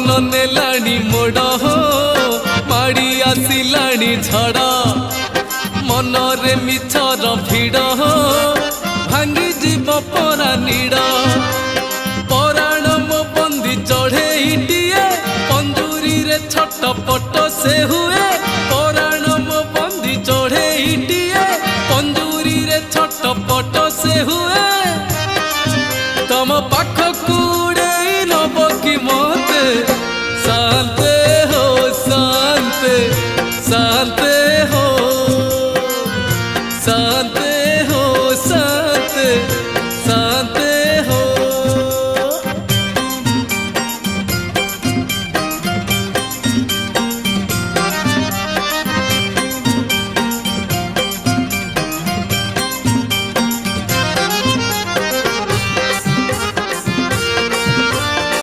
मन नेलाणी मोड़ हो माड़ी आसिलाणी झड़ मन रे मिछर भिड़